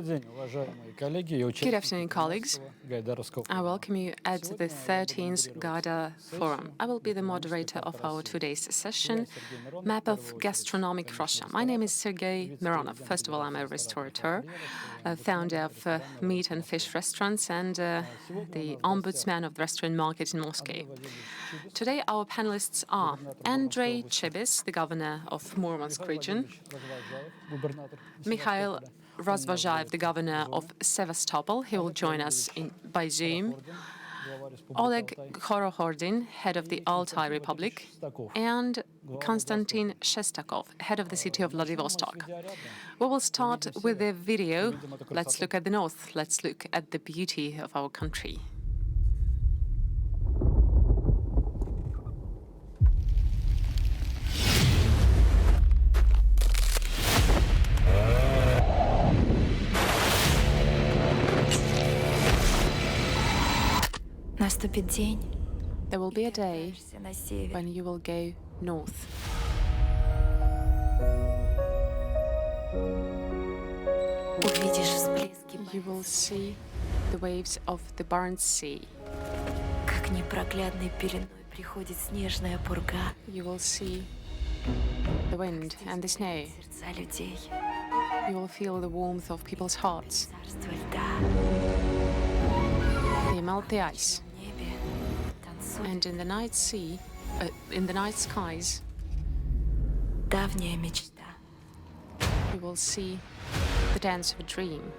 Good afternoon, colleagues. I welcome you at the 13th Gaida Forum. I will be the moderator of our today's session, Map of Gastronomic Russia. My name is Sergey Mironov. First of all, I'm a restaurateur, founder of meat and fish restaurants, and the Ombudsman of the restaurant market in Moscow. Today, our panelists are Andrey, Chibis, the governor of Murmansk region, Mikhail, Razvozhayev, the governor of Sevastopol. He will join us by Zoom. Oleg, Khorokhordin, head of the Altai Republic, and Konstantin, Shestakov, head of the city of Vladivostok. We will start with a video. Let's look at the north. Let's look at the beauty of our country. There will be a day when you will go north. You will see the waves of the Barents Sea. You will see the wind and the snow. You will feel the warmth of people's hearts. They melt the ice. And in the night sea, in the night skies, you will see the dance of a dream.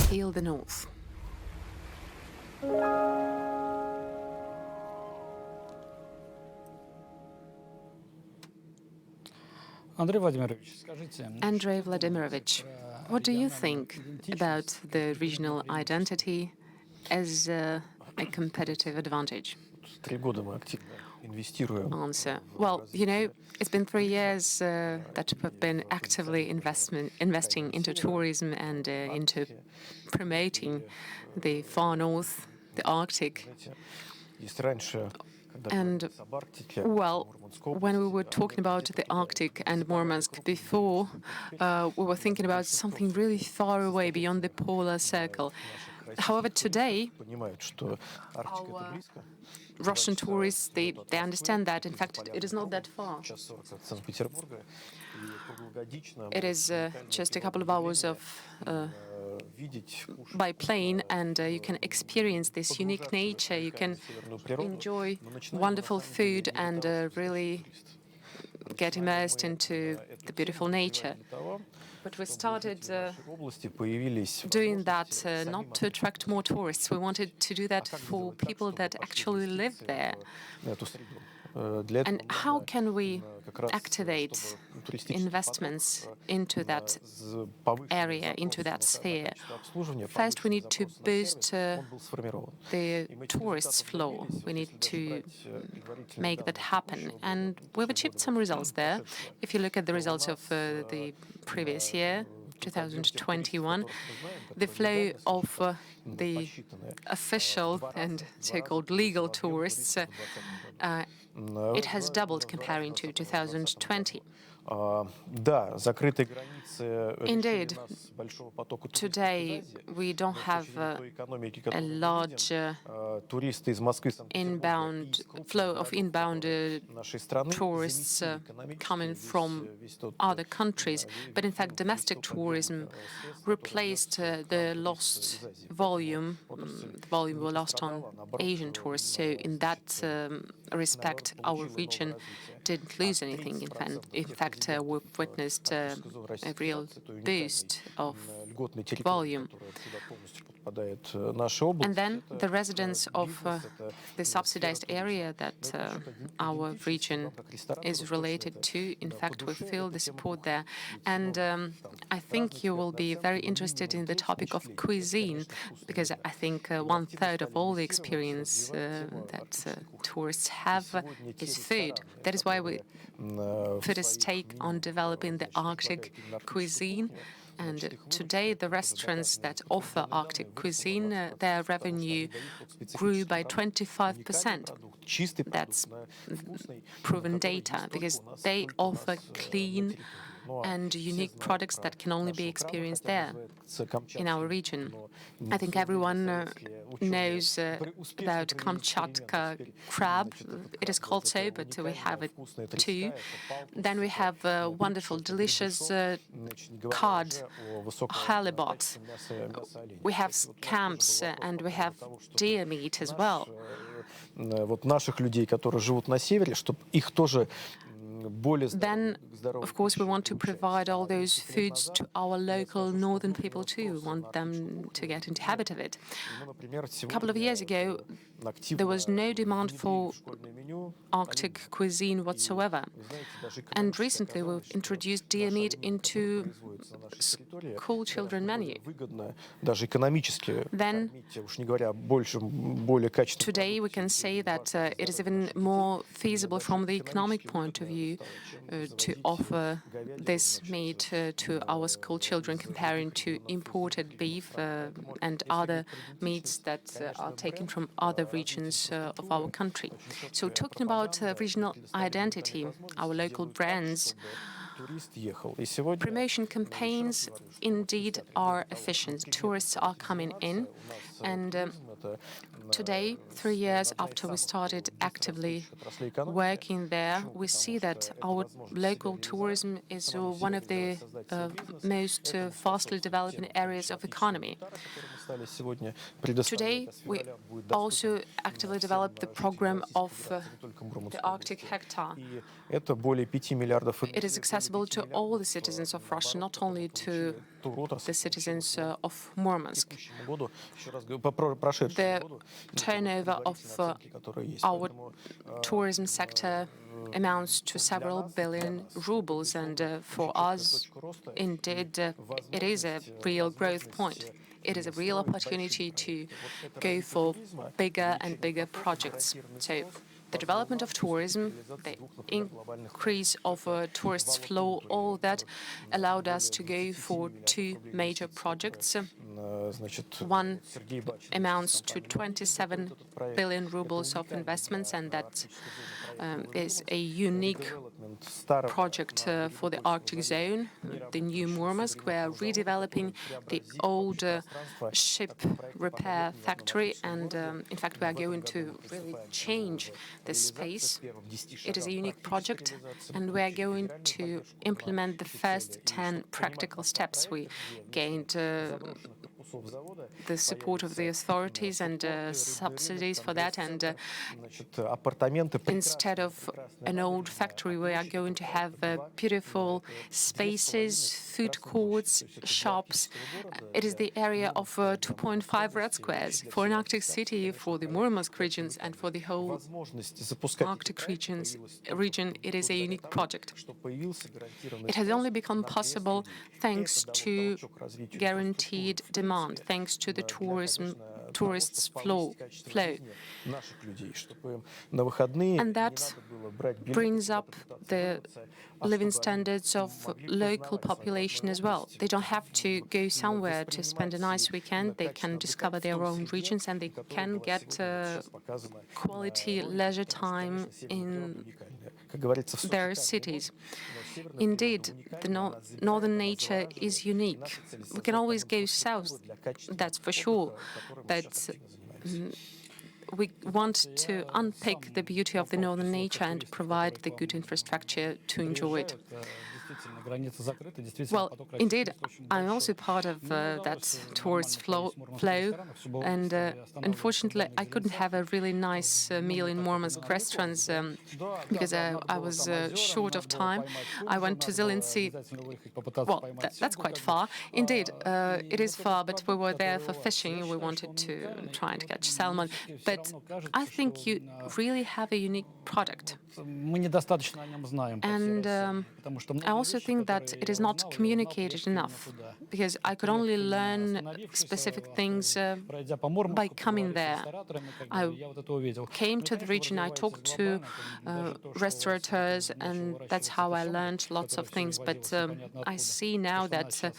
Feel the north. Andrey Vladimirovich, what do you think about the regional identity as a competitive advantage? Answer. Well, you know, it's been 3 years that we've been actively investing into tourism and into promoting the far north, the Arctic. And, well, when we were talking about the Arctic and Murmansk before, we were thinking about something really far away beyond the polar circle. However, today, our Russian tourists, they understand that, in fact, it is not that far. It is just a couple of hours of by plane, and you can experience this unique nature. You can enjoy wonderful food and really get immersed into the beautiful nature. But we started doing that not to attract more tourists. We wanted to do that for people that actually live there. And how can we activate investments into that area, into that sphere? First, we need to boost the tourist flow. We need to make that happen. And we've achieved some results there. If you look at the results of the previous year, 2021, the flow of the official and so-called legal tourists, it has doubled comparing to 2020. Indeed, today we don't have a large inbound flow of inbound tourists coming from other countries, but in fact domestic tourism replaced the lost volume, the volume we lost on Asian tourists. So in that respect, our region didn't lose anything. In fact, we've witnessed a real boost of volume. And then the residents of the subsidized area that our region is related to, in fact, we feel the support there. And I think you will be very interested in the topic of cuisine, because I think 1/3 of all the experience that tourists have is food. That is why we put a stake on developing the Arctic cuisine. And today, the restaurants that offer Arctic cuisine, their revenue grew by 25%. That's proven data, because they offer clean and unique products that can only be experienced there in our region. I think everyone knows about Kamchatka crab. It is called so, but we have it too. Then we have wonderful, delicious cod, halibut. We have scamps and we have deer meat as well. Then, of course, we want to provide all those foods to our local northern people too. We want them to get into habit of it. A couple of years ago, there was no demand for Arctic cuisine whatsoever. And recently, we've introduced deer meat into school children menu. Then, today, we can say that it is even more feasible from the economic point of view to offer this meat to our school children, comparing to imported beef and other meats that are taken from other regions of our country. So talking about regional identity, our local brands, promotion campaigns indeed are efficient. Tourists are coming in, and today, 3 years after we started actively working there, we see that our local tourism is one of the most fastly developing areas of economy. Today, we also actively develop the program of the Arctic Hectare. It is accessible to all the citizens of Russia, not only to the citizens of Murmansk. The turnover of our tourism sector amounts to several billion rubles, and for us, indeed, it is a real growth point. It is a real opportunity to go for bigger and bigger projects. So the development of tourism, the increase of tourists' flow, all that allowed us to go for 2 major projects. One amounts to 27 billion rubles of investments, and that is a unique project for the Arctic zone, the new Murmansk. We are redeveloping the old ship repair factory, and in fact, we are going to really change this space. It is a unique project, and we are going to implement the first 10 practical steps. We gained the support of the authorities and subsidies for that, and instead of an old factory, we are going to have beautiful spaces, food courts, shops. It is the area of 2.5 red squares. For an Arctic city, for the Murmansk regions, and for the whole Arctic region, it is a unique project. It has only become possible thanks to guaranteed demand, thanks to the tourists' flow. And that brings up the living standards of local population as well. They don't have to go somewhere to spend a nice weekend. They can discover their own regions, and they can get quality leisure time in their cities. Indeed, the northern nature is unique. We can always go south, that's for sure, but we want to unpick the beauty of the northern nature and provide the good infrastructure to enjoy it. Well, indeed, I'm also part of that tourist flow, and unfortunately, I couldn't have a really nice meal in Murmansk restaurants because I was short of time. I went to Zelinsy. Well, that's quite far. Indeed, it is far, but we were there for fishing. We wanted to try and catch salmon. But I think you really have a unique product. And I also think that it is not communicated enough, because I could only learn specific things by coming there. I came to the region, I talked to restaurateurs, and that's how I learned lots of things. But I see now that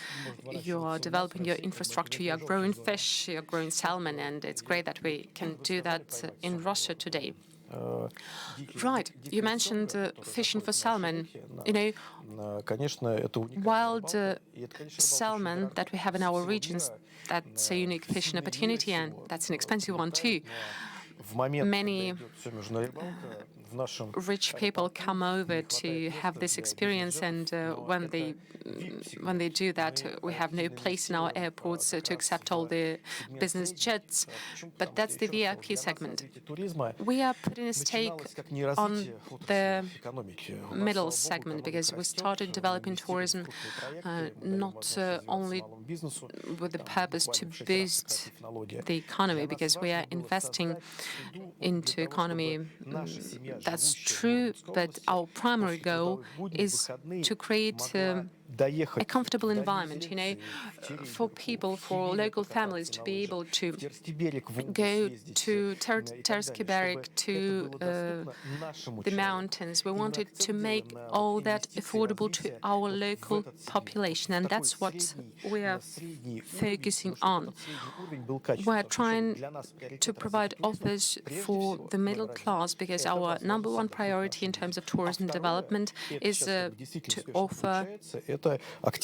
you are developing your infrastructure, you are growing fish, you are growing salmon, and it's great that we can do that in Russia today. Right, you mentioned fishing for salmon. You know, wild salmon that we have in our regions, that's a unique fishing opportunity, and that's an expensive one too. Many rich people come over to have this experience, and when they do that, we have no place in our airports to accept all the business jets. But that's the VIP segment. We are putting a stake on the middle segment because we started developing tourism not only with the purpose to boost the economy, because we are investing into economy. That's true, but our primary goal is to create a comfortable environment, you know, for people, for local families to be able to go to Tersky Bereg, to the mountains. We wanted to make all that affordable to our local population, and that's what we are focusing on. We're trying to provide offers for the middle class, because our number one priority in terms of tourism development is to offer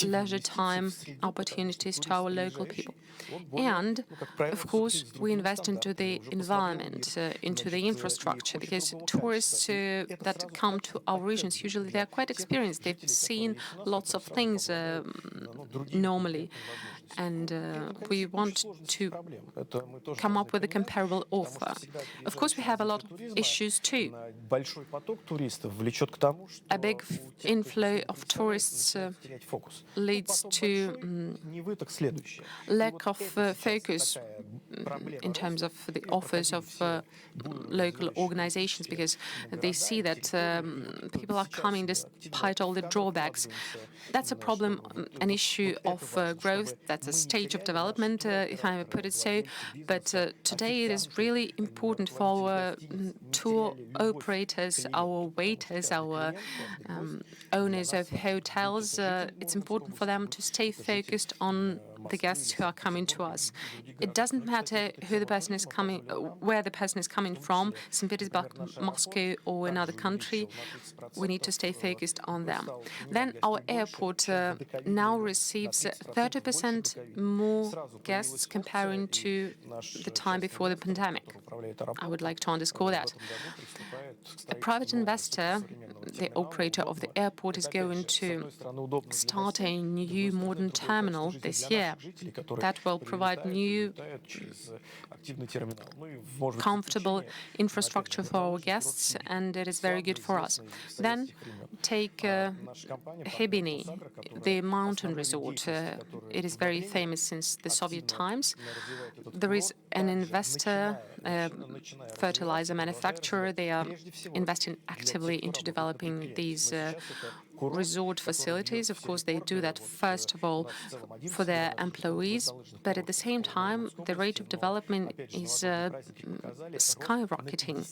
leisure time opportunities to our local people. And, of course, we invest into the environment, into the infrastructure, because tourists that come to our regions, usually they're quite experienced. They've seen lots of things normally. And we want to come up with a comparable offer. Of course, we have a lot of issues too. A big inflow of tourists leads to lack of focus in terms of the offers of local organizations, because they see that people are coming despite all the drawbacks. That's a problem, an issue of growth. That's a stage of development, if I may put it so. But today it is really important for our tour operators, our waiters, our owners of hotels. It's important for them to stay focused on the guests who are coming to us. It doesn't matter who the person is coming, where the person is coming from, St. Petersburg, Moscow, or another country. We need to stay focused on them. Then our airport now receives 30% more guests comparing to the time before the pandemic. I would like to underscore that. A private investor, the operator of the airport, is going to start a new modern terminal this year that will provide new comfortable infrastructure for our guests, and it is very good for us. Then take Hebiny, the mountain resort. It is very famous since the Soviet times. There is an investor, fertilizer manufacturer. They are investing actively into developing these resort facilities. Of course, they do that first of all for their employees, but at the same time, the rate of development is skyrocketing.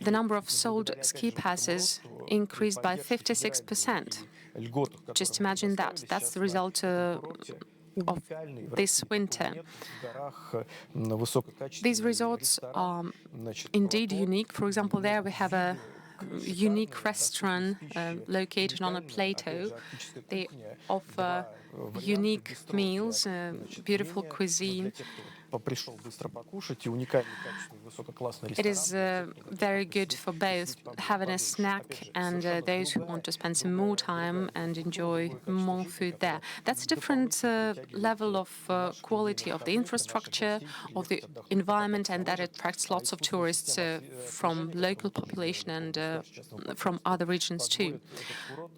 The number of sold ski passes increased by 56%. Just imagine that. That's the result of this winter. These resorts are indeed unique. For example, there we have a unique restaurant located on a plateau. They offer unique meals, beautiful cuisine. It is very good for both having a snack and those who want to spend some more time and enjoy more food there. That's a different level of quality of the infrastructure, of the environment, and that attracts lots of tourists from local population and from other regions too.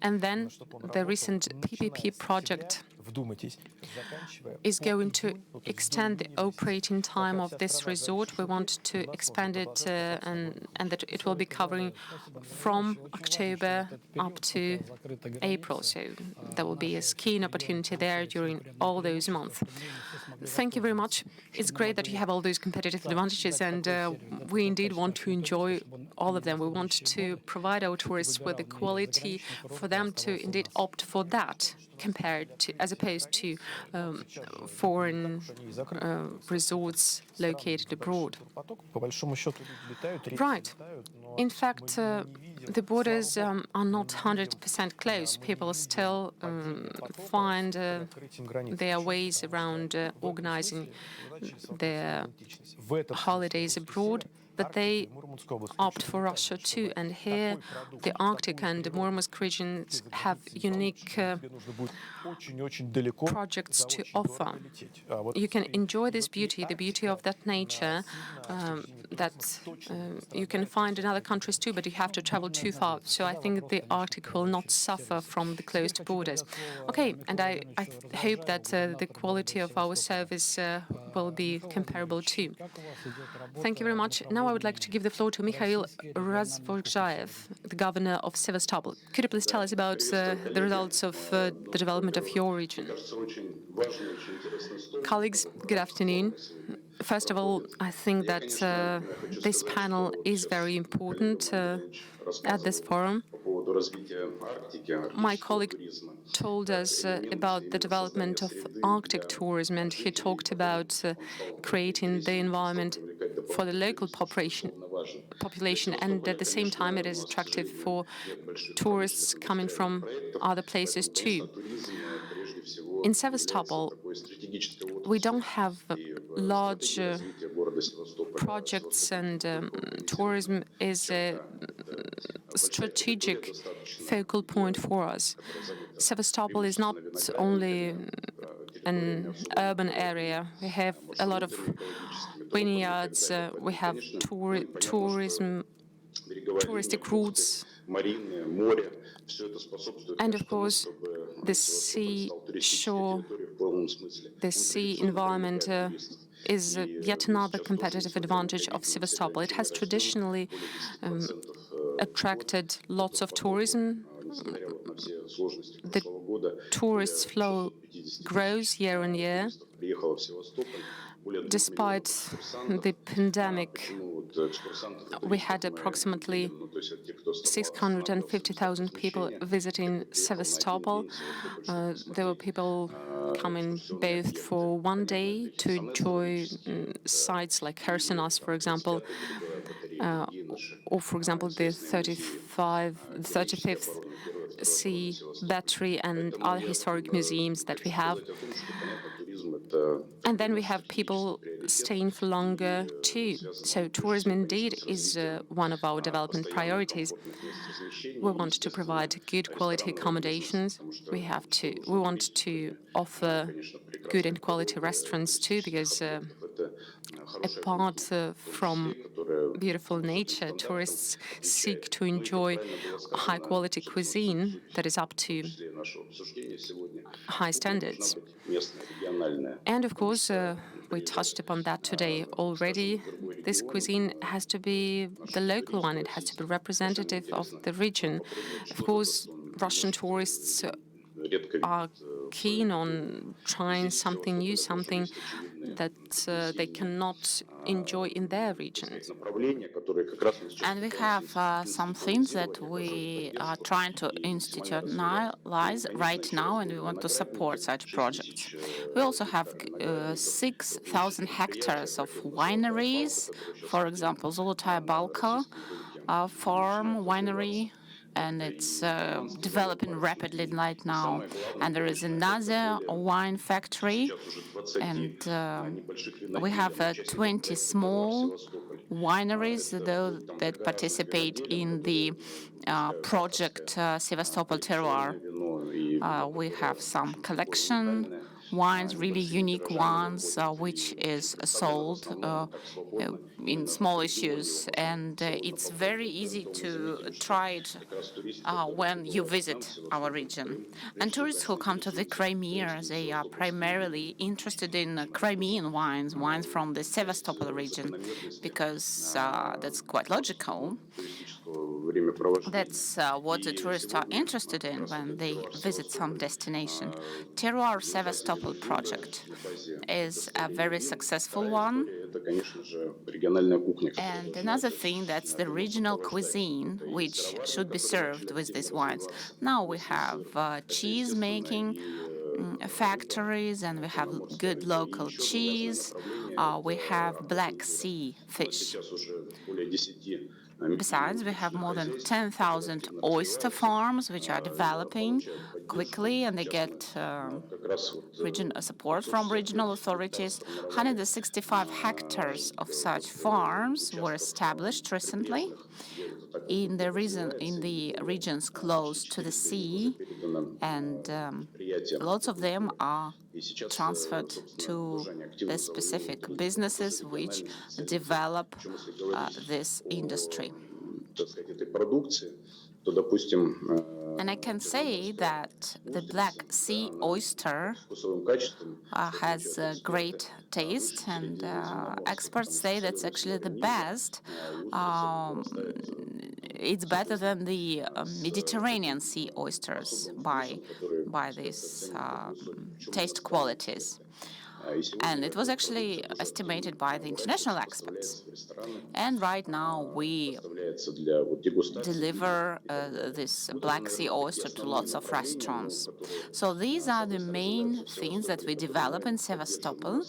And then the recent PPP project is going to extend the operating time of this resort. We want to expand it and that it will be covering from October up to April. So there will be a skiing opportunity there during all those months. Thank you very much. It's great that you have all those competitive advantages, and we indeed want to enjoy all of them. We want to provide our tourists with the quality for them to indeed opt for that, compared to, as opposed to foreign resorts located abroad. Right. In fact, the borders are not 100% closed. People still find their ways around organizing their holidays abroad, but they opt for Russia too. And here, the Arctic and the Murmansk regions have unique projects to offer. You can enjoy this beauty, the beauty of that nature that you can find in other countries too, but you have to travel too far. So I think the Arctic will not suffer from the closed borders. Okay, and I hope that the quality of our service will be comparable too. Thank you very much. Now I would like to give the floor to Mikhail Razvozhayev, the governor of Sevastopol. Could you please tell us about the results of the development of your region? Colleagues, good afternoon. First of all, I think that this panel is very important at this forum. My colleague told us about the development of Arctic tourism, and he talked about creating the environment for the local population, and at the same time it is attractive for tourists coming from other places too. In Sevastopol, we don't have large projects, and tourism is a strategic focal point for us. Sevastopol is not only an urban area. We have a lot of vineyards, we have tourism, touristic routes, and of course the seashore, the sea environment is yet another competitive advantage of Sevastopol. It has traditionally attracted lots of tourism. The tourist flow grows year on year. Despite the pandemic, we had approximately 650,000 people visiting Sevastopol. There were people coming both for one day to enjoy sites like Khersonos, for example, or for example the 35th Sea Battery and other historic museums that we have. And then we have people staying for longer too. So tourism indeed is one of our development priorities. We want to provide good quality accommodations. We want to offer good and quality restaurants too, because apart from beautiful nature, tourists seek to enjoy high-quality cuisine that is up to high standards. And of course, we touched upon that today already. This cuisine has to be the local one. It has to be representative of the region. Of course, Russian tourists are keen on trying something new, something that they cannot enjoy in their regions. And we have some things that we are trying to institutionalize right now, and we want to support such projects. We also have 6,000 hectares of wineries. For example, Zolotaya Balka farm winery and it's developing rapidly right now. And there is another wine factory, and we have 20 small wineries that participate in the project Sevastopol Terroir. We have some collection wines, really unique ones, which is sold in small issues, and it's very easy to try it when you visit our region. And tourists who come to the Crimea, they are primarily interested in Crimean wines, wines from the Sevastopol region, because that's quite logical. That's what the tourists are interested in when they visit some destination. Terroir Sevastopol project is a very successful one. And another thing, that's the regional cuisine, which should be served with these wines. Now we have cheese making factories, and we have good local cheese. We have Black Sea fish. Besides, we have more than 10,000 oyster farms, which are developing quickly, and they get support from regional authorities. 165 hectares of such farms were established recently in the regions close to the sea, and lots of them are transferred to the specific businesses which develop this industry. And I can say that the Black Sea oyster has a great taste, and experts say that's actually the best. It's better than the Mediterranean Sea oysters by these taste qualities. And it was actually estimated by the international experts. And right now we deliver this Black Sea oyster to lots of restaurants. So these are the main things that we develop in Sevastopol,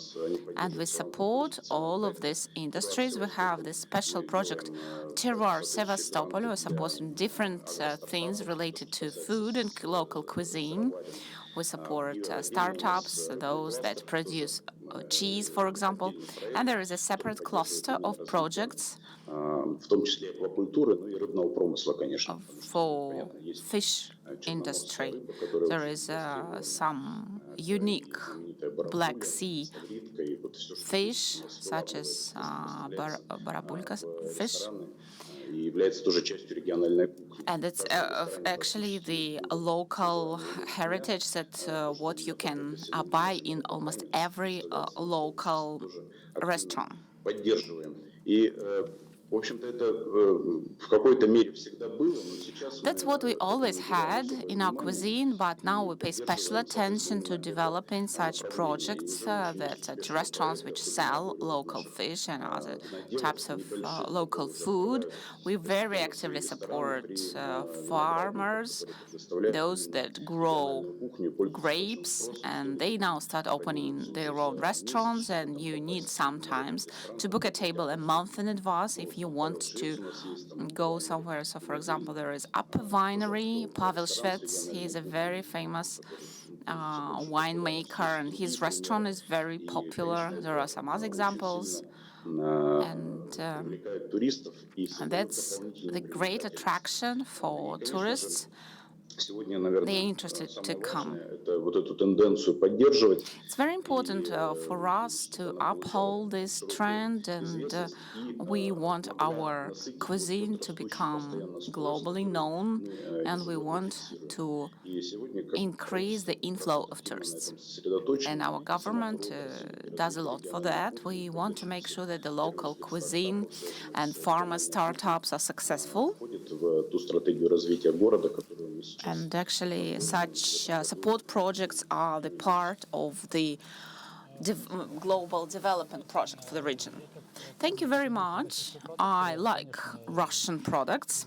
and we support all of these industries. We have this special project, Terroir Sevastopol. We're supporting different things related to food and local cuisine. We support startups, those that produce cheese, for example, and there is a separate cluster of projects for fish industry. There is some unique Black Sea fish, such as barabulka fish. And it's actually the local heritage that what you can buy in almost every local restaurant. That's what we always had in our cuisine, but now we pay special attention to developing such projects that at restaurants which sell local fish and other types of local food. We very actively support farmers, those that grow grapes, and they now start opening their own restaurants, and you need sometimes to book a table a month in advance if you want to go somewhere. So, for example, there is Up Winery, Pavel Shvets. He is a very famous winemaker, and his restaurant is very popular. There are some other examples. And that's the great attraction for tourists. They're interested to come. It's very important for us to uphold this trend, and we want our cuisine to become globally known, and we want to increase the inflow of tourists. And our government does a lot for that. We want to make sure that the local cuisine and pharma startups are successful. And actually, such support projects are the part of the global development project for the region. Thank you very much. I like Russian products.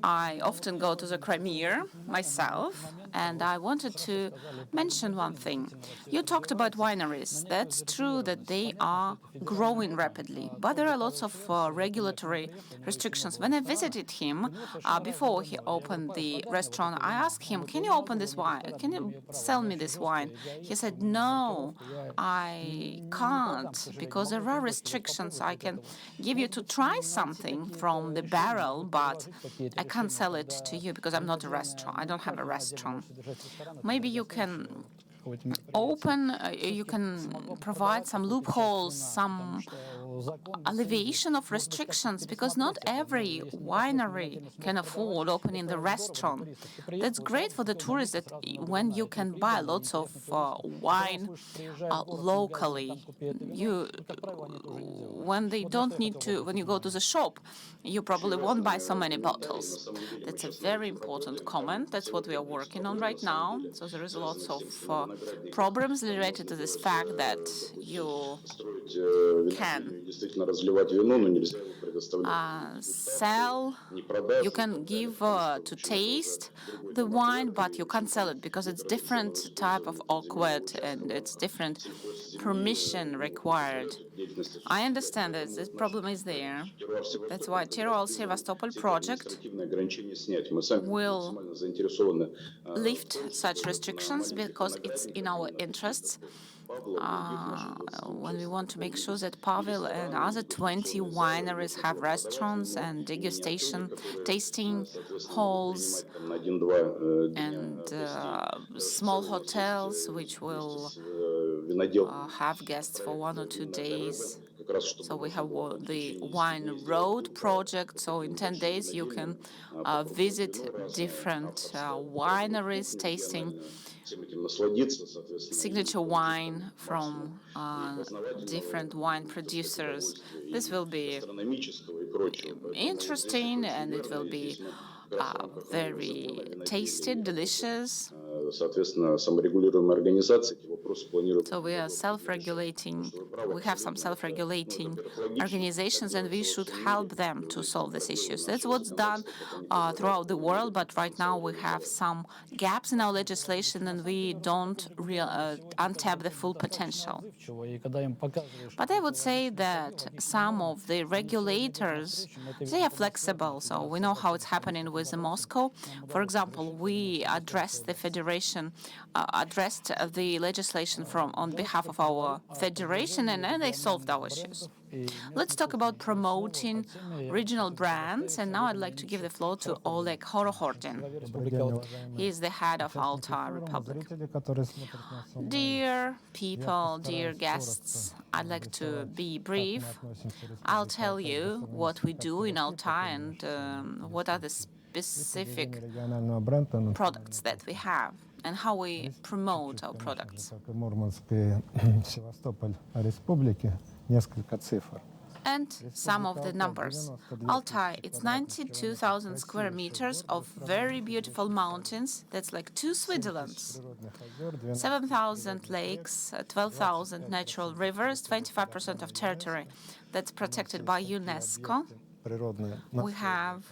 I often go to the Crimea myself, and I wanted to mention one thing. You talked about wineries. That's true that they are growing rapidly, but there are lots of regulatory restrictions. When I visited him before he opened the restaurant, I asked him, "Can you open this wine? Can you sell me this wine?" He said, "No, I can't, because there are restrictions. I can give you to try something from the barrel, but I can't sell it to you because I'm not a restaurant. I don't have a restaurant. Maybe you can you can provide some loopholes, some alleviation of restrictions, because not every winery can afford opening the restaurant. That's great for the tourists, that when you can buy lots of wine locally, when they don't need to, when you go to the shop, you probably won't buy so many bottles." That's a very important comment. That's what we are working on right now. So there is lots of problems related to this fact that you can sell, you can give to taste the wine, but you can't sell it because it's different type of awkward and it's different permission required. I understand that this problem is there. That's why Tyrol Sevastopol project will lift such restrictions, because it's in our interests. When we want to make sure that Pavel and other 20 wineries have restaurants and degustation, tasting halls, and small hotels which will have guests for 1 or 2 days. So we have the Wine Road project. So in 10 days you can visit different wineries, tasting signature wine from different wine producers. This will be interesting, and it will be very tasty, delicious. So we are self-regulating. We have some self-regulating organizations, and we should help them to solve these issues. That's what's done throughout the world, but right now we have some gaps in our legislation, and we don't untap the full potential. But I would say that some of the regulators, they are flexible. So we know how it's happening with Moscow. For example, we addressed the federation, addressed the legislation on behalf of our federation, and then they solved our issues. Let's talk about promoting regional brands, and now I'd like to give the floor to Oleg Khorokhordin. He is the head of Altai Republic. Dear people, dear guests, I'd like to be brief. I'll tell you what we do in Altai and what are the specific products that we have and how we promote our products. And some of the numbers. Altai, it's 92,000 square meters of very beautiful mountains. That's like 2 Switzerlands. 7,000 lakes, 12,000 natural rivers, 25% of territory that's protected by UNESCO. We have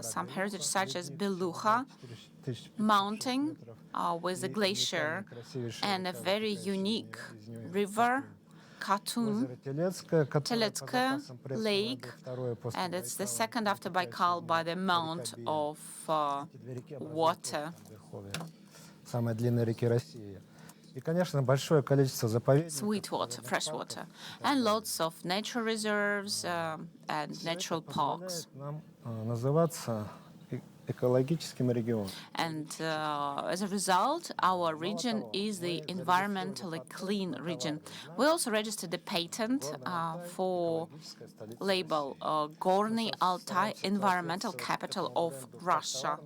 some heritage such as Beluga mountain with a glacier and a very unique river, Katun, Teletska Lake, and it's the second after Baikal by the amount of water. Sweet water, fresh water, and lots of nature reserves and natural parks. And as a result, our region is the environmentally clean region. We also registered a patent for label Gorny Altai, environmental capital of Russia.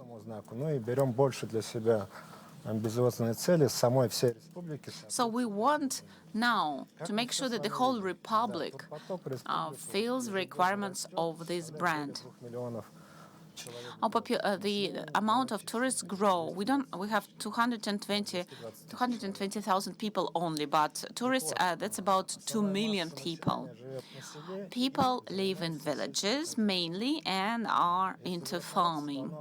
So we want now to make sure that the whole republic fills requirements of this brand. The amount of tourists grow. We have 220,000 people only, but tourists, that's about 2 million people. People live in villages mainly and are into farming.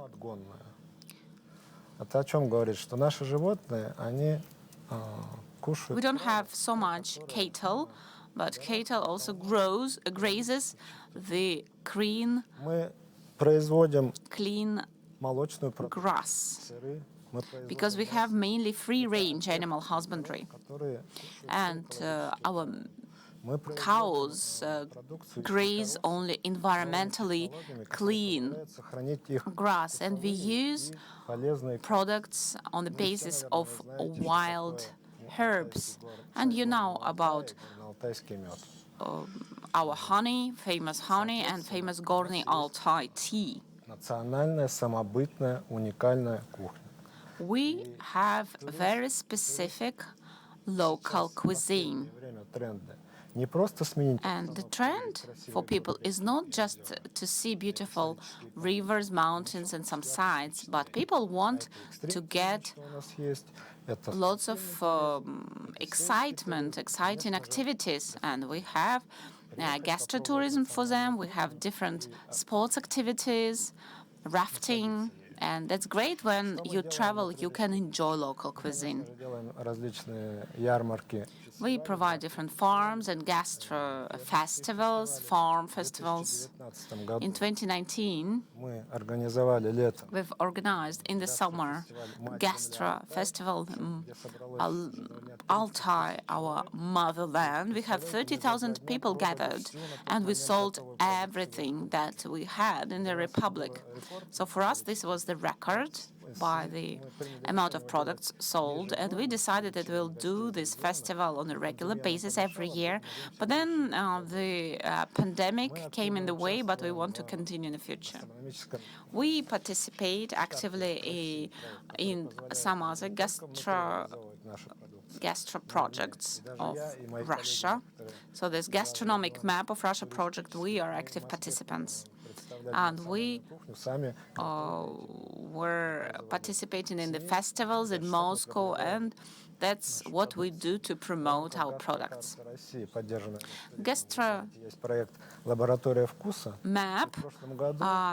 Это о чем говорит? Что наши животные, они We don't have so much cattle, but cattle also grazes the мы производим clean молочную продукцию, grass, сыры, мы because we have mainly free-range animal husbandry, которые and our мы производим cows продукцию, graze only environmentally clean сохранить их grass, and we use полезные products on the basis of wild herbs. And you know about алтайский мед. our honey, famous honey, and famous Gorny Altai tea. Национальная, самобытная, уникальная кухня. We have very specific local cuisine. Время тренды. Не просто сменить And the trend for people is not just to see beautiful rivers, mountains, and some sights, but people want to get что у нас есть. Это lots of excitement, exciting activities, and we have gastrotourism for them. We have different sports activities, rafting, and that's great. When you travel, you can enjoy local cuisine. делаем различные ярмарки. We provide different farms and gastro festivals, farm festivals. In 2019, Мы организовали летом we've organized in the summer gastro festival Altai, our motherland. We have 30,000 people gathered, and we sold everything that we had in the Republic. So for us, this was the record by the amount of products sold, and we decided that we'll do this festival on a regular basis every year. But then the pandemic came in the way, but we want to continue in the future. We participate actively in some other gastro projects of Russia. So this gastronomic map of Russia project, we are active participants. And we were participating in the festivals in Moscow, and that's what we do to promote our products. Gastro map,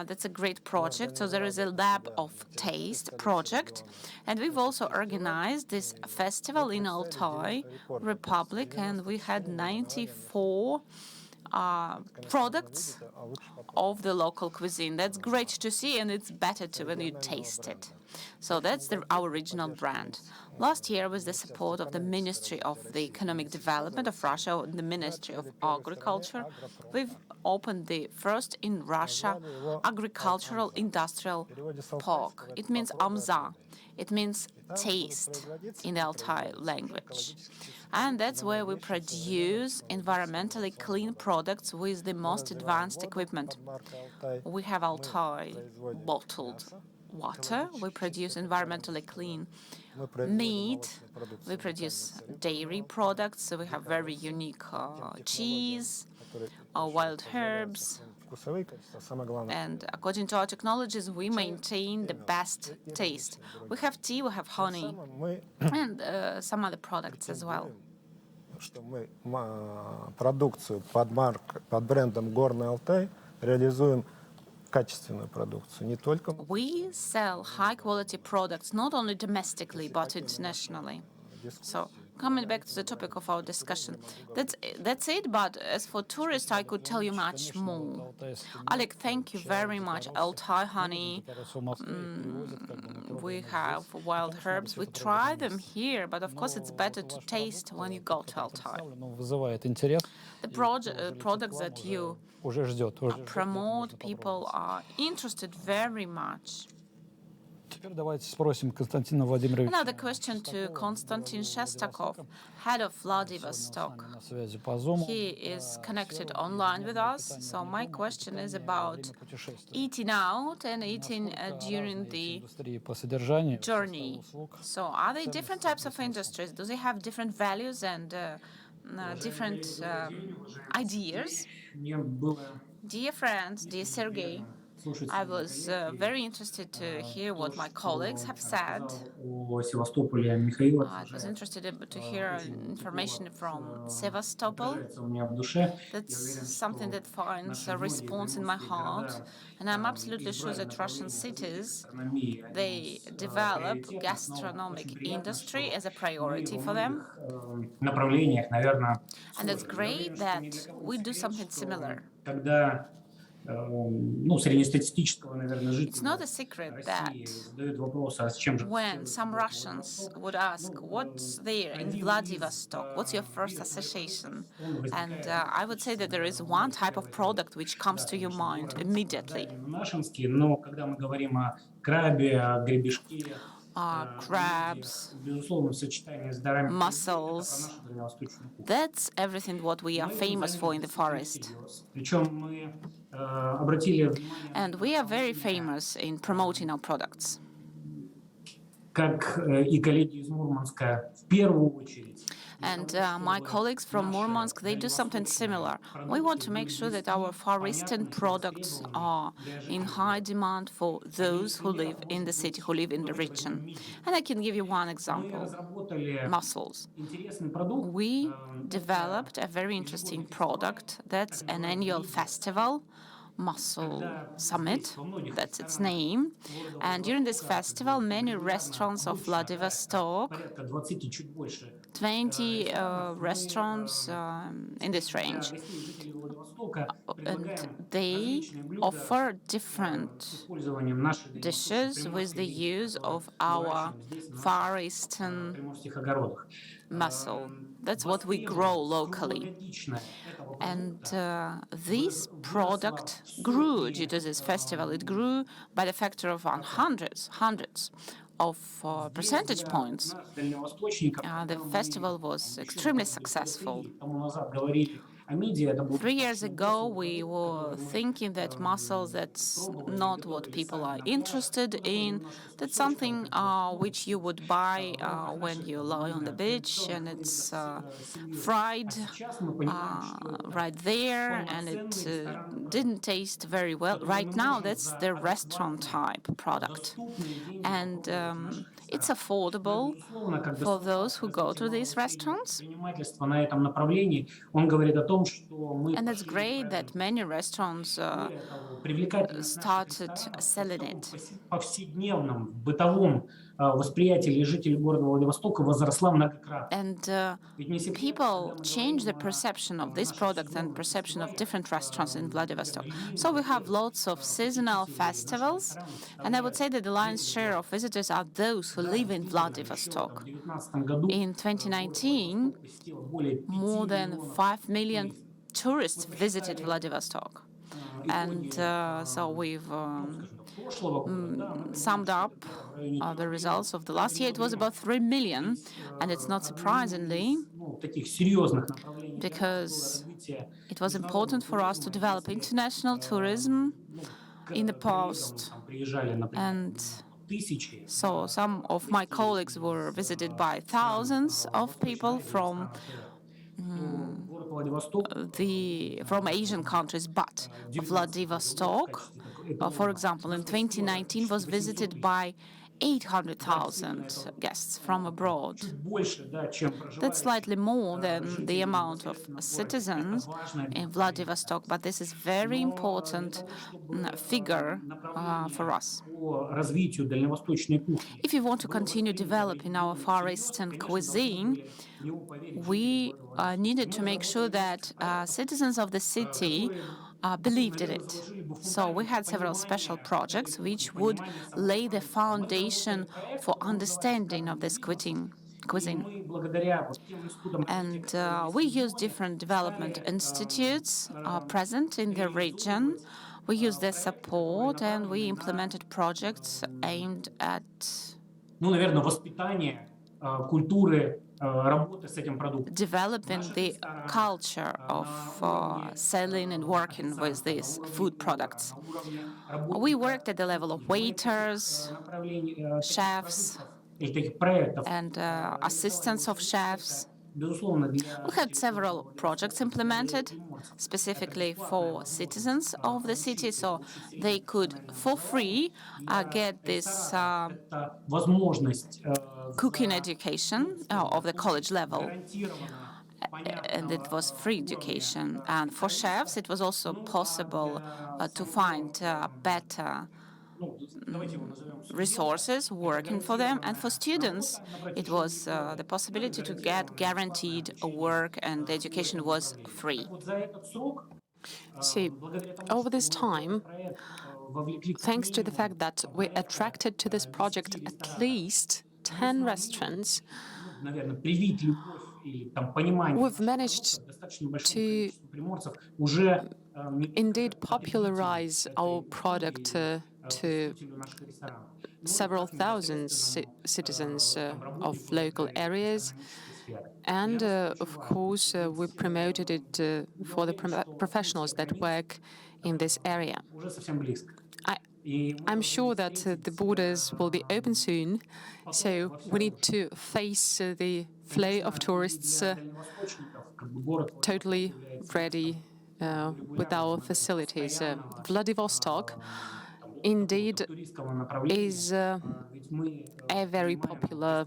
that's a great project. So there is a lab of taste project, and we've also organized this festival in Altai Republic, and we had 94 products of the local cuisine. That's great to see, and it's better to when you taste it. So that's our original brand. Last year, with the support of the Ministry of the Economic Development of Russia, the Ministry of Agriculture, we've opened the first in Russia agricultural industrial park. It means amza. It means taste in the Altai language. And that's where we produce environmentally clean products with the most advanced equipment. We have Altai bottled water. We produce environmentally clean meat. We produce dairy products. So we have very unique cheese, wild herbs. And according to our technologies, we maintain the best taste. We have tea, we have honey, and some other products as well. Что мы продукцию под брендом «Горный Алтай» реализуем качественную продукцию, не только. We sell high-quality products not only domestically but internationally. So, coming back to the topic of our discussion, that's it. But as for tourists, I could tell you much more. Oleg, thank you very much. Altai honey. We have wild herbs. We try them here, but of course it's better to taste when you go to Altai. The products that you promote, people are interested very much. Another question to Konstantin Shestakov, head of Vladivostok. He is connected online with us. So my question is about eating out and eating during the journey. So are they different types of industries? Do they have different values and different ideas? Dear friends, dear Sergey, I was very interested to hear what my colleagues have said. I was interested to hear information from Sevastopol. That's something that finds a response in my heart. And I'm absolutely sure that Russian cities, they develop gastronomic industry as a priority for them. And it's great that we do something similar. It's not a secret that when some Russians would ask, what's there in Vladivostok? What's your first association? And I would say that there is one type of product which comes to your mind immediately. Crabs, mussels. That's everything what we are famous for in the forest. And we are very famous in promoting our products. And my colleagues from Murmansk, they do something similar. We want to make sure that our Far Eastern products are in high demand for those who live in the city, who live in the region. And I can give you one example, mussels. We developed a very interesting product. That's an annual festival, Mussel Summit, that's its name. And during this festival, many restaurants of Vladivostok, 20 restaurants in this range, and they offer different dishes with the use of our Far Eastern mussel. That's what we grow locally. And this product grew due to this festival. It grew by the factor of hundreds of percentage points. The festival was extremely successful. 3 years ago, we were thinking that mussels, that's not what people are interested in. That's something which you would buy when you lie on the beach, and it's fried right there, and it didn't taste very well. Right now, that's the restaurant type product. And it's affordable for those who go to these restaurants. And it's great that many restaurants started selling it. And people change the perception of this product and perception of different restaurants in Vladivostok. So we have lots of seasonal festivals, and I would say that the lion's share of visitors are those who live in Vladivostok. In 2019, more than 5 million tourists visited Vladivostok. And so we've summed up the results of the last year. It was about 3 million, and it's not surprisingly, because it was important for us to develop international tourism in the past. And so some of my colleagues were visited by thousands of people from Asian countries, but Vladivostok, for example, in 2019 was visited by 800,000 guests from abroad. That's slightly more than the amount of citizens in Vladivostok, but this is very important figure for us. If you want to continue developing our Far Eastern cuisine, we needed to make sure that citizens of the city believed in it. So we had several special projects which would lay the foundation for understanding of this cuisine. And we use different development institutes present in the region. We use their support, and we implemented projects aimed at developing the culture of selling and working with these food products. We worked at the level of waiters, chefs, and assistants of chefs. We had several projects implemented specifically for citizens of the city, so they could, for free, get this cooking education of the college level, and it was free education. And for chefs, it was also possible to find better resources working for them. And for students, it was the possibility to get guaranteed work, and the education was free. See, over this time, thanks to the fact that we attracted to this project at least 10 restaurants, we've managed to indeed popularize our product to several thousand citizens of local areas. And of course, we promoted it for the professionals that work in this area. I'm sure that the borders will be open soon, so we need to face the flow of tourists totally ready with our facilities. Vladivostok indeed is a very popular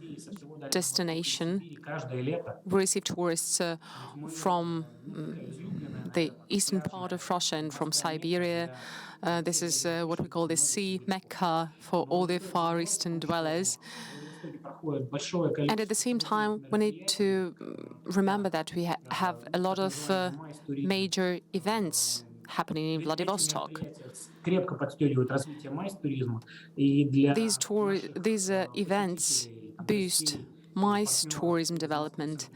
destination. We receive tourists from the eastern part of Russia and from Siberia. This is what we call the sea Mecca for all the Far Eastern dwellers. And at the same time, we need to remember that we have a lot of major events happening in Vladivostok. These events boost MICE tourism development,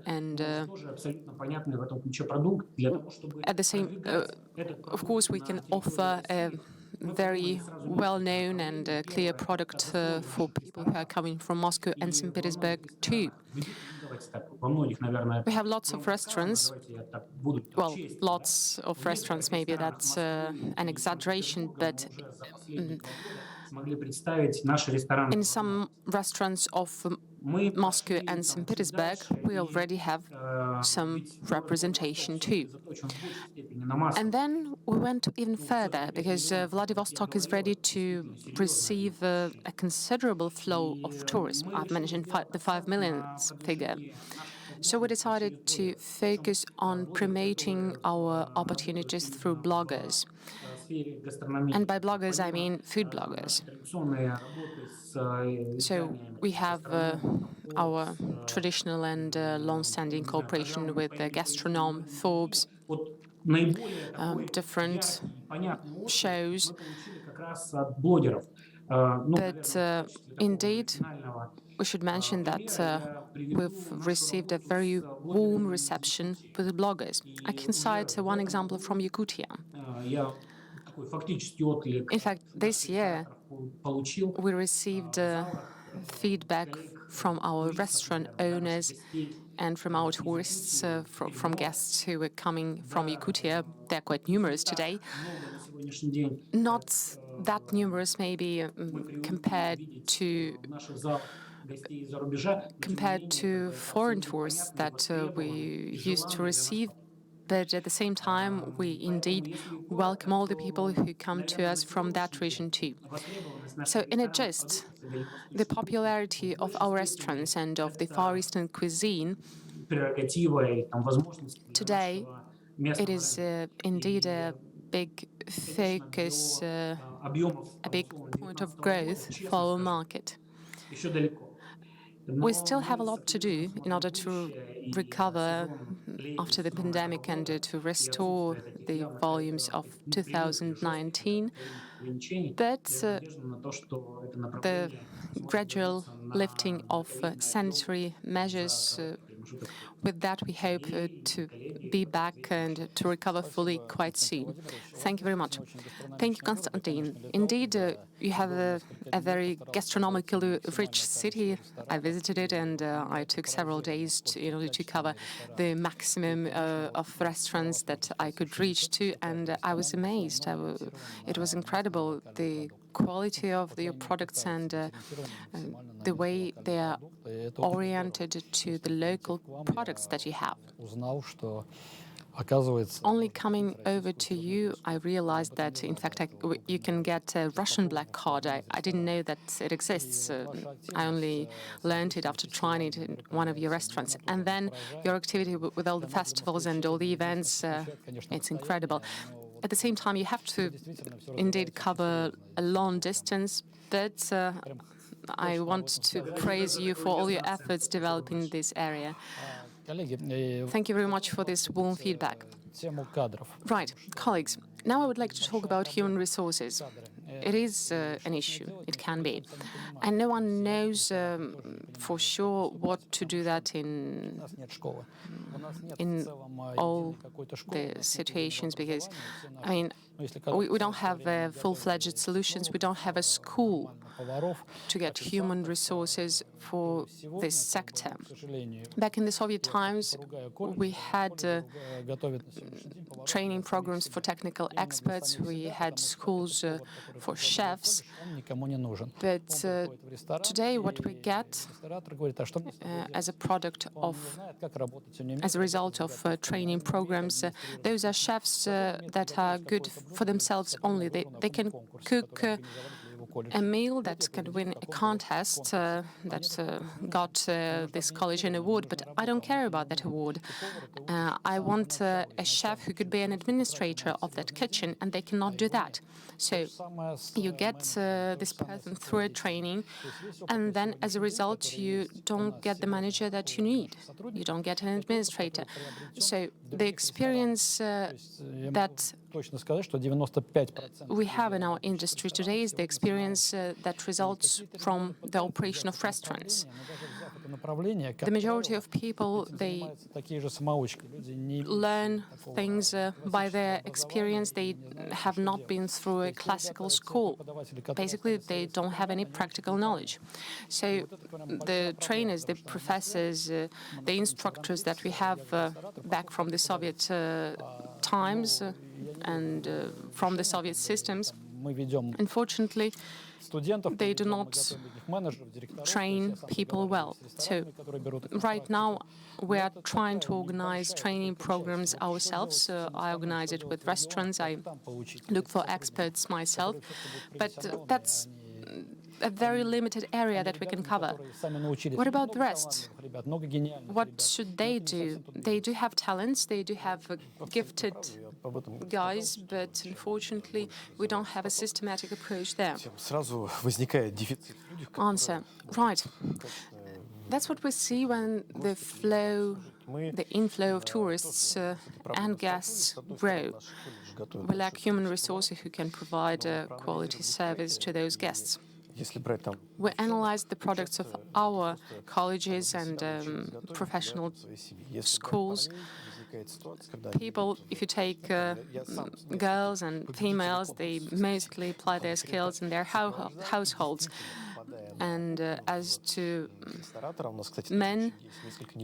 and at the same, of course, we can offer a very well-known and clear product for people who are coming from Moscow and St. Petersburg too. We have lots of restaurants. Well, lots of restaurants, maybe that's an exaggeration, but in some restaurants of Moscow and St. Petersburg, we already have some representation too. And then we went even further, because Vladivostok is ready to receive a considerable flow of tourism. I've mentioned the 5 million figure. So we decided to focus on promoting our opportunities through bloggers. And by bloggers, I mean food bloggers. So we have our traditional and long-standing cooperation with Gastronomic, Forbes, different shows. But indeed, we should mention that we've received a very warm reception with the bloggers. I can cite one example from Yakutia. In fact, this year, we received feedback from our restaurant owners and from our tourists, from guests who were coming from Yakutia. They're quite numerous today. Not that numerous, maybe, compared to foreign tourists that we used to receive. But at the same time, we indeed welcome all the people who come to us from that region too. So in a gist, the popularity of our restaurants and of the Far Eastern cuisine today, it is indeed a big focus, a big point of growth for our market. We still have a lot to do in order to recover after the pandemic and to restore the volumes of 2019. But the gradual lifting of sanitary measures, with that we hope to be back and to recover fully quite soon. Thank you very much. Thank you, Konstantin. Indeed, you have a very gastronomically rich city. I visited it, and I took several days in order to cover the maximum of restaurants that I could reach to, and I was amazed. It was incredible, the quality of your products and the way they are oriented to the local products that you have. Only coming over to you, I realized that, in fact, you can get a Russian black card. I didn't know that it exists. I only learned it after trying it in one of your restaurants. And then your activity with all the festivals and all the events, it's incredible. At the same time, you have to indeed cover a long distance, but I want to praise you for all your efforts developing this area. Thank you very much for this warm feedback. Right, colleagues, now I would like to talk about human resources. It is an issue, it can be. And no one knows for sure what to do that in all the situations, because, I mean, we don't have full-fledged solutions. We don't have a school to get human resources for this sector. Back in the Soviet times, we had training programs for technical experts. We had schools for chefs. But today, what we get as a product of, as a result of training programs, those are chefs that are good for themselves only. They can cook a meal that can win a contest that got this college an award, but I don't care about that award. I want a chef who could be an administrator of that kitchen, and they cannot do that. So you get this person through a training, and then as a result, you don't get the manager that you need. You don't get an administrator. So the experience that we have in our industry today is the experience that results from the operation of restaurants. The majority of people, they learn things by their experience. They have not been through a classical school. Basically, they don't have any practical knowledge. So the trainers, the professors, the instructors that we have back from the Soviet times and from the Soviet systems, unfortunately, they do not train people well. So right now, we are trying to organize training programs ourselves. I organize it with restaurants. I look for experts myself. But that's a very limited area that we can cover. What about the rest? What should they do? They do have talents, they do have gifted guys, but unfortunately, we don't have a systematic approach there. Answer. Right. That's what we see when the inflow of tourists and guests grow. We lack human resources who can provide a quality service to those guests. We analyzed the products of our colleges and professional schools. People, if you take girls and females, they mostly apply their skills in their households. And as to men,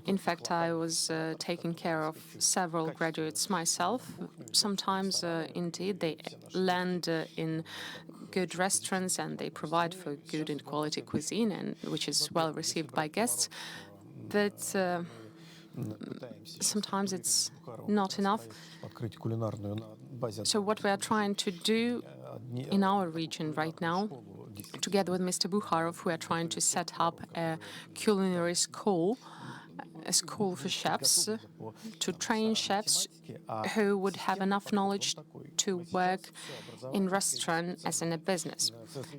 in fact, I was taking care of several graduates myself. Sometimes, indeed, they land in good restaurants and they provide for good and quality cuisine, and which is well received by guests. But sometimes it's not enough. So what we are trying to do in our region right now, together with Mr. Bukharov, we are trying to set up a culinary school, a school for chefs, to train chefs who would have enough knowledge to work in restaurant as in a business.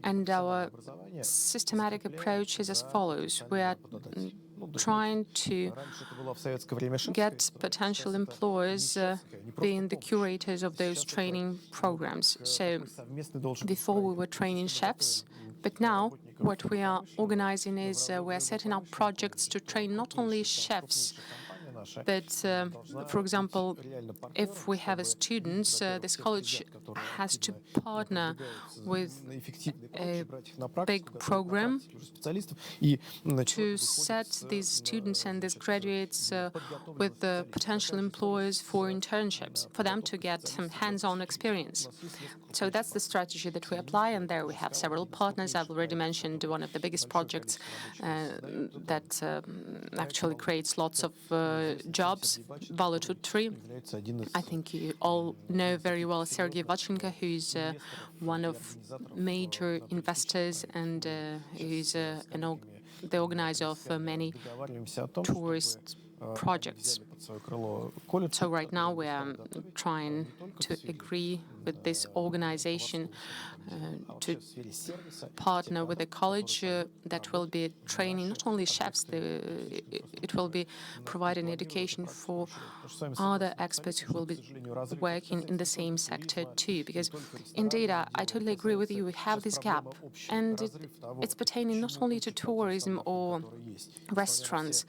And our systematic approach is as follows. We are trying to get potential employers being the curators of those training programs. So before we were training chefs, but now what we are organizing is we are setting up projects to train not only chefs But, for example, if we have a student, this college has to partner with a big program to set these students and these graduates with the potential employers for internships, for them to get some hands-on experience. So that's the strategy that we apply, and there we have several partners. I've already mentioned one of the biggest projects that actually creates lots of jobs, Volatility. I think you all know very well Sergey, who is one of major investors and who's the organizer of many tourist projects. So right now we are trying to agree with this organization to partner with a college that will be training not only chefs, it will be providing education for other experts who will be working in the same sector too. Because indeed, I totally agree with you, we have this gap, and it's pertaining not only to tourism or restaurants,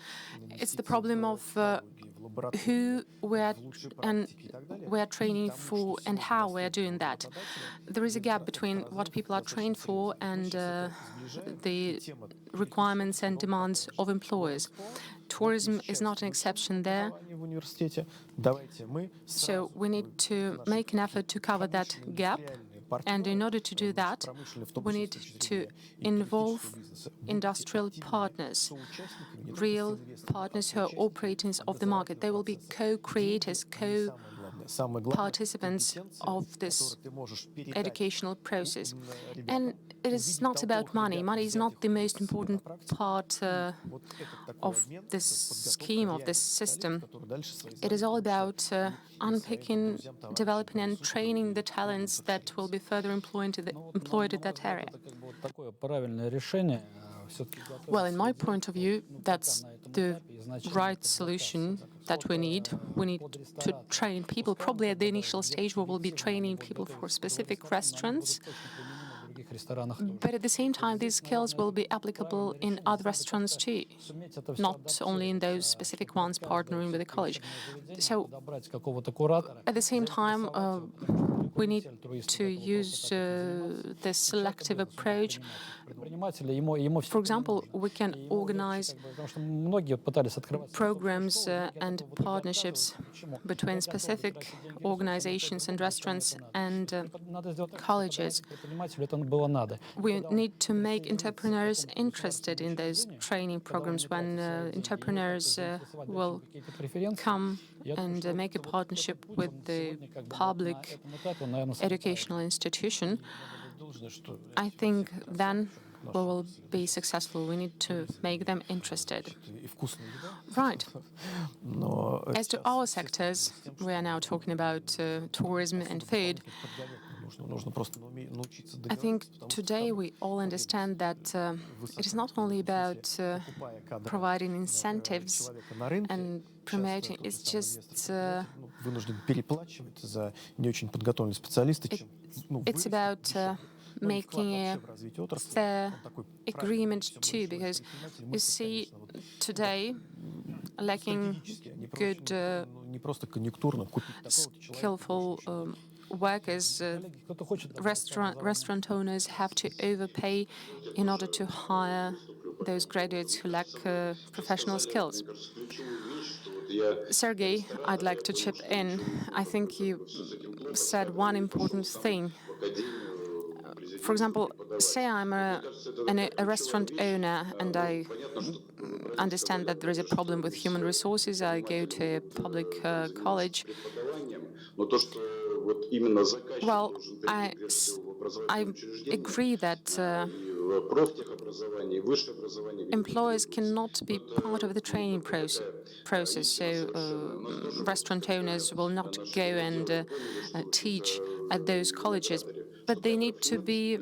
it's the problem of who we're training for and how we're doing that. There is a gap between what people are trained for and the requirements and demands of employers. Tourism is not an exception there. So we need to make an effort to cover that gap. And in order to do that, we need to involve industrial partners, real partners who are operators of the market. They will be co-creators, co-participants of this educational process. And it is not about money. Money is not the most important part of this scheme, of this system. It is all about unpicking, developing and training the talents that will be further employed in that area. Well, in my point of view, that's the right solution that we need. We need to train people. Probably at the initial stage, we will be training people for specific restaurants. But at the same time, these skills will be applicable in other restaurants too, not only in those specific ones partnering with the college. So at the same time, we need to use the selective approach. For example, we can organize programs and partnerships between specific organizations and restaurants and colleges. We need to make entrepreneurs interested in those training programs. When entrepreneurs will come and make a partnership with the public educational institution, I think then we will be successful. We need to make them interested. Right. As to our sectors, we are now talking about tourism and food. I think today we all understand that it is not only about providing incentives and promoting, it's just it's about making a fair agreement too, because you see today lacking good skillful workers, restaurant owners have to overpay in order to hire those graduates who lack professional skills. Sergey, I'd like to chip in. I think you said one important thing. For example, say I'm a restaurant owner and I understand that there is a problem with human resources. I go to a public college. Well, I agree that employers cannot be part of the training process. So restaurant owners will not go and teach at those colleges. But they need to be,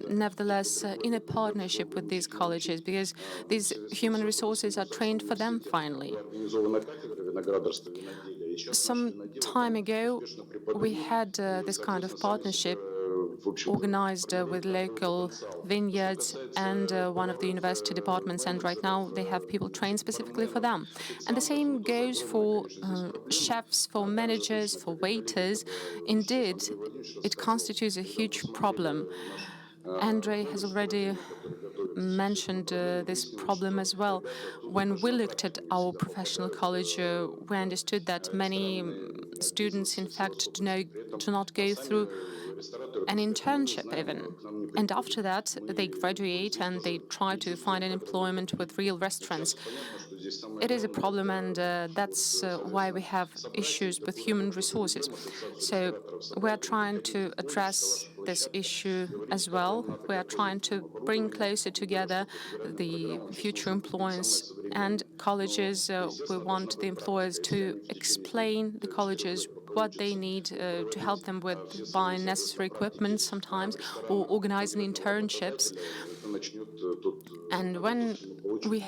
nevertheless, in a partnership with these colleges, because these human resources are trained for them finally. Some time ago, we had this kind of partnership organized with local vineyards and one of the university departments, and right now they have people trained specifically for them. And the same goes for chefs, for managers, for waiters. Indeed, it constitutes a huge problem. Andrey has already mentioned this problem as well. When we looked at our professional college, we understood that many students, in fact, do not go through an internship even. And after that, they graduate and they try to find an employment with real restaurants. It is a problem, and that's why we have issues with human resources. So we are trying to address this issue as well. We are trying to bring closer together the future employers and colleges. We want the employers to explain the colleges what they need to help them with buying necessary equipment sometimes, or organizing internships. And when we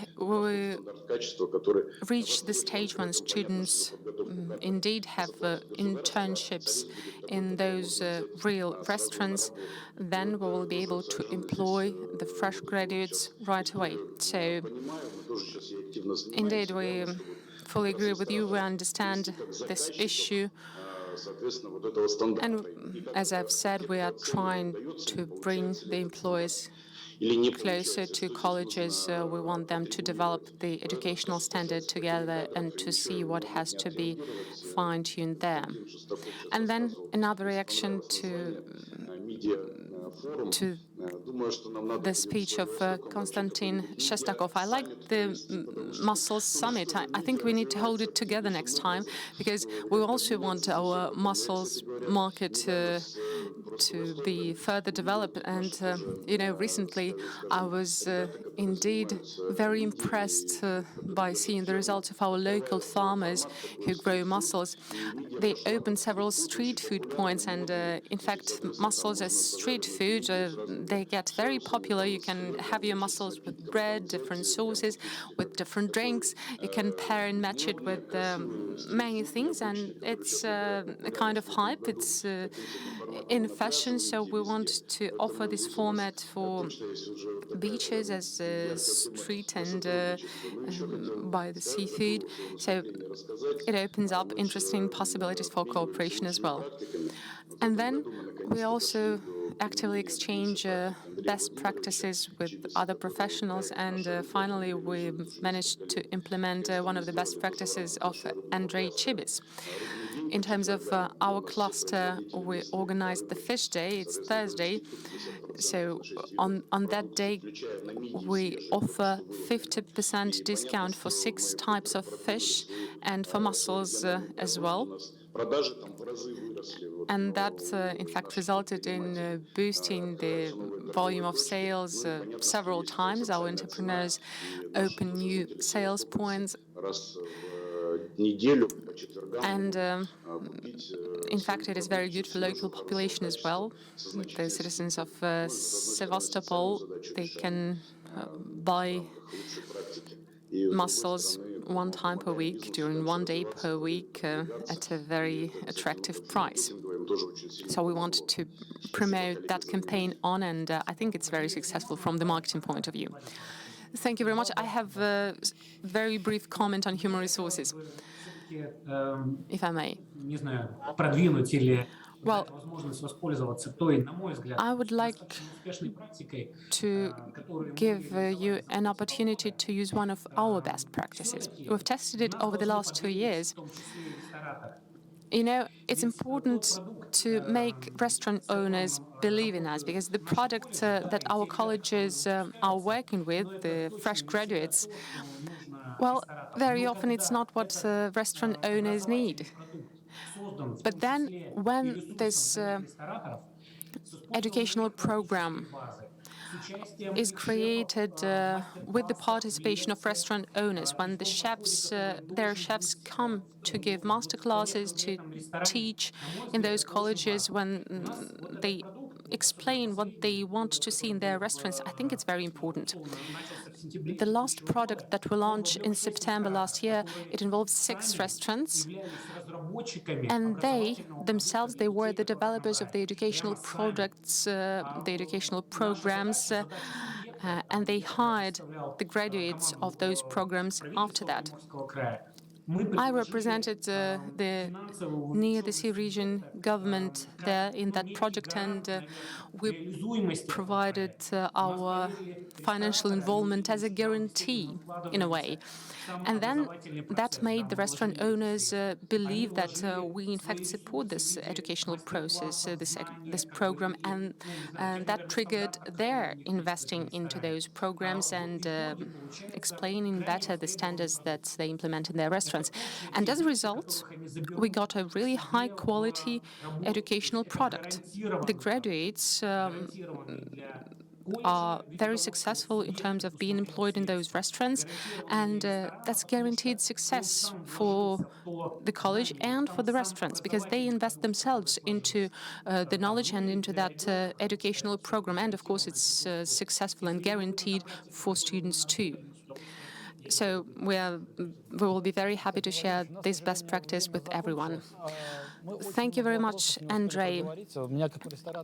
reach the stage when students indeed have internships in those real restaurants, then we will be able to employ the fresh graduates right away. So indeed, we fully agree with you. We understand this issue. And as I've said, we are trying to bring the employees closer to colleges. We want them to develop the educational standard together and to see what has to be fine-tuned there. And then another reaction to the speech of Konstantin Shestakov. I like the Mussels Summit. I think we need to hold it together next time, because we also want our mussels market to be further developed. And, recently I was indeed very impressed by seeing the results of our local farmers who grow mussels. They opened several street food points, and in fact, mussels as street food, they get very popular. You can have your mussels with bread, different sauces, with different drinks. You can pair and match it with many things, and it's a kind of hype. It's in fashion, so we want to offer this format for beaches as street and by the seafood. So it opens up interesting possibilities for cooperation as well. And then we also actively exchange best practices with other professionals. And finally, we managed to implement one of the best practices of Andrey Chibis. In terms of our cluster, we organized the Fish Day. It's Thursday. So on that day, we offer 50% discount for 6 types of fish and for mussels as well. And that, in fact, resulted in boosting the volume of sales several times. Our entrepreneurs open new sales points. And in fact, it is very good for local population as well. The citizens of Sevastopol, they can buy mussels 1 time per week, during 1 day per week, at a very attractive price. So we want to promote that campaign on, and I think it's very successful from the marketing point of view. Thank you very much. I have a very brief comment on human resources, if I may. Well, I would like to give you an opportunity to use one of our best practices. We've tested it over the last 2 years. It's important to make restaurant owners believe in us, because the product that our colleges are working with, the fresh graduates, well, very often it's not what restaurant owners need. But then when this educational program is created with the participation of restaurant owners, when the chefs, their chefs come to give master classes, to teach in those colleges, when they explain what they want to see in their restaurants, I think it's very important. The last product that we launched in September last year, it involves 6 restaurants, and they themselves, they were the developers of the educational products, the educational programs, and they hired the graduates of those programs after that. I represented the near the sea region government there in that project, and we provided our financial involvement as a guarantee, in a way. And then that made the restaurant owners believe that we in fact support this educational process, this program, and that triggered their investing into those programs and explaining better the standards that they implement in their restaurants. And as a result, we got a really high quality educational product. The graduates are very successful in terms of being employed in those restaurants, and that's guaranteed success for the college and for the restaurants, because they invest themselves into the knowledge and into that educational program, and of course it's successful and guaranteed for students too. So we will be very happy to share this best practice with everyone. Thank you very much, Andrey.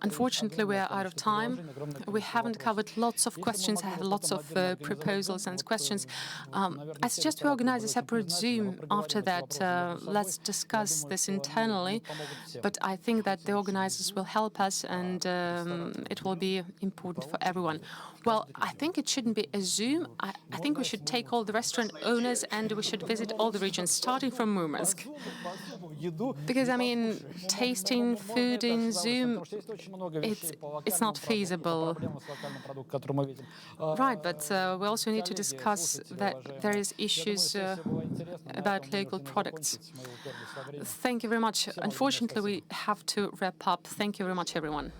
Unfortunately, we are out of time. We haven't covered lots of questions. I have lots of proposals and questions. I suggest we organize a separate Zoom after that. Let's discuss this internally. But I think that the organizers will help us, and it will be important for everyone. Well, I think it shouldn't be a Zoom. I think we should take all the restaurant owners and we should visit all the regions, starting from Murmansk. Because, I mean, tasting food in Zoom, it's not feasible. Right, but we also need to discuss that there is issues about local products. Thank you very much. Unfortunately, we have to wrap up. Thank you very much, everyone.